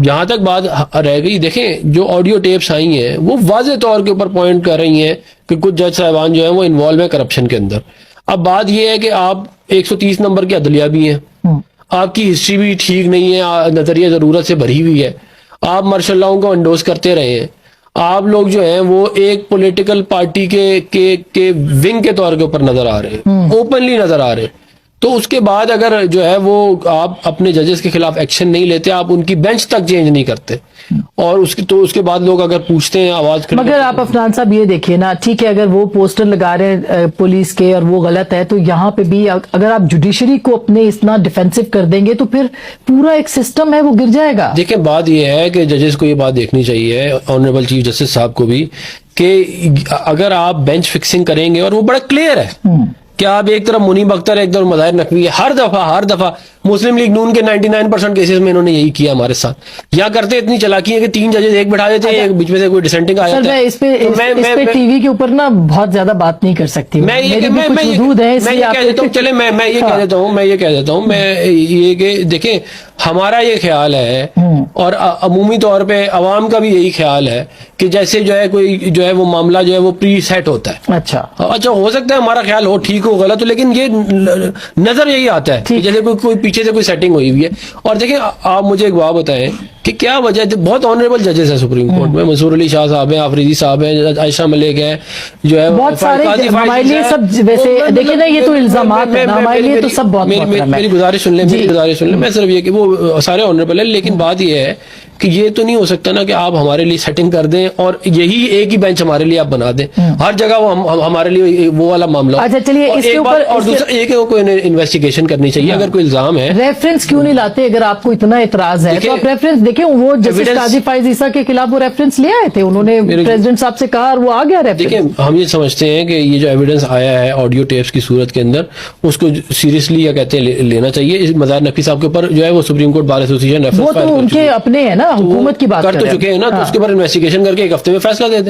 یہاں تک بات رہ گئی، دیکھیں جو آڈیو ٹیپس آئی ہیں وہ واضح طور کے اوپر پوائنٹ کر رہی ہیں کہ کچھ جج صاحبان جو ہیں وہ انوالو ہیں کرپشن کے اندر. اب بات یہ ہے کہ آپ 130 نمبر کے عدلیہ بھی ہیں، آپ کی ہسٹری بھی ٹھیک نہیں ہے، نظریہ ضرورت سے بھری ہوئی ہے، آپ مارشل لاؤں کو انڈوز کرتے رہے ہیں، آپ لوگ جو ہیں وہ ایک پولیٹیکل پارٹی کے ونگ کے طور کے اوپر نظر آ رہے ہیں، اوپنلی نظر آ رہے ہیں. تو اس کے بعد اگر جو ہے وہ آپ اپنے ججز کے خلاف ایکشن نہیں لیتے، آپ ان کی بینچ تک چینج نہیں کرتے، اور اس کے بعد لوگ اگر پوچھتے ہیں آواز کھڑی. مگر آپ عفنان صاحب یہ دیکھیے نا، ٹھیک ہے اگر وہ پوسٹر لگا رہے ہیں پولیس کے اور وہ غلط ہے، تو یہاں پہ بھی اگر آپ جوڈیشری کو اپنے اتنا ڈیفینسو کر دیں گے تو پھر پورا ایک سسٹم ہے وہ گر جائے گا. دیکھیں بات یہ ہے کہ ججز کو یہ بات دیکھنی چاہیے، آنریبل چیف جسٹس صاحب کو بھی، کہ اگر آپ بینچ فکسنگ کریں گے، اور وہ بڑا کلیئر ہے کہ آپ ایک طرف منیب اختر ہے، ایک طرف مظاہر نقوی ہے، ہر دفعہ مسلم لیگ نون کے 99% کیسز میں انہوں نے یہی کیا ہمارے ساتھ. یہاں کرتے اتنی چلاکی ہے کہ 3 ججز ایک بٹھا دیتے ہیں، ایک بیچ میں سے کوئی ڈسینٹنگ آ جاتا ہے. اس پہ ٹی وی کے اوپر نا بہت زیادہ بات نہیں کر سکتی، میں یہ کہہ دیتا ہوں میں یہ کہ دیکھیں ہمارا یہ خیال ہے، اور عمومی طور پہ عوام کا بھی یہی خیال ہے کہ جیسے جو ہے کوئی جو ہے وہ معاملہ جو ہے وہ پری سیٹ ہوتا ہے. اچھا ہو سکتا ہے ہمارا خیال ہو ٹھیک ہو غلط ہو، لیکن یہ نظر یہی آتا ہے کہ جیسے کوئی پیچھے سے کوئی سیٹنگ ہوئی ہوئی ہے. اور دیکھیں آپ مجھے ایک بات بتائیں کہ کیا وجہ ہے، بہت آنریبل ججز ہیں سپریم کورٹ میں، منصور علی شاہ صاحب ہیں، آفریدی صاحب ہیں، عائشہ ملک ہیں، جو ہے بہت سارے ہمارے لیے سب ویسے دیکھیں نا، یہ تو الزامات ہیں ہمارے لیے تو سب بہت میری گزارش سن لیں میں صرف یہ کہ وہ سارے آنریبل ہیں، لیکن بات یہ ہے کہ یہ تو نہیں ہو سکتا نا کہ آپ ہمارے لیے سیٹنگ کر دیں اور یہی ایک ہی بینچ ہمارے لیے آپ بنا دیں، ہر جگہ وہ ہمارے لیے وہ والا معاملہ. اچھا چلیے اس کے اوپر، اور دوسرا ایک کوئی انویسٹیگیشن کرنی چاہیے اگر کوئی الزام ہے. ریفرنس کیوں نہیں لاتے اگر آپ کو اتنا اعتراض ہے تو آپ ریفرنس دیکھیں. وہ جسٹس قاضی فائز عیسیٰ کے خلاف وہ ریفرنس لے آئے تھے، انہوں نے پریزیڈنٹ صاحب سے کہا اور وہ آ گیا ریفرنس. دیکھیں ہم یہ سمجھتے ہیں کہ یہ جو ایویڈنس آیا ہے آڈیو ٹیپس کی صورت کے اندر، اس کو سیریسلی یا کہتے ہیں لینا چاہیے. مظاہر نقوی صاحب کے اوپر جو ہے وہ سپریم کورٹ بار ایسوسی ایشن وہ تو ان کے اپنے ہیں نا، حکومت کی بات کر تو چکے ہیں نا، تو اس کے اوپر انویسٹیگیشن کر کے 1 ہفتے میں فیصلہ دے دیں.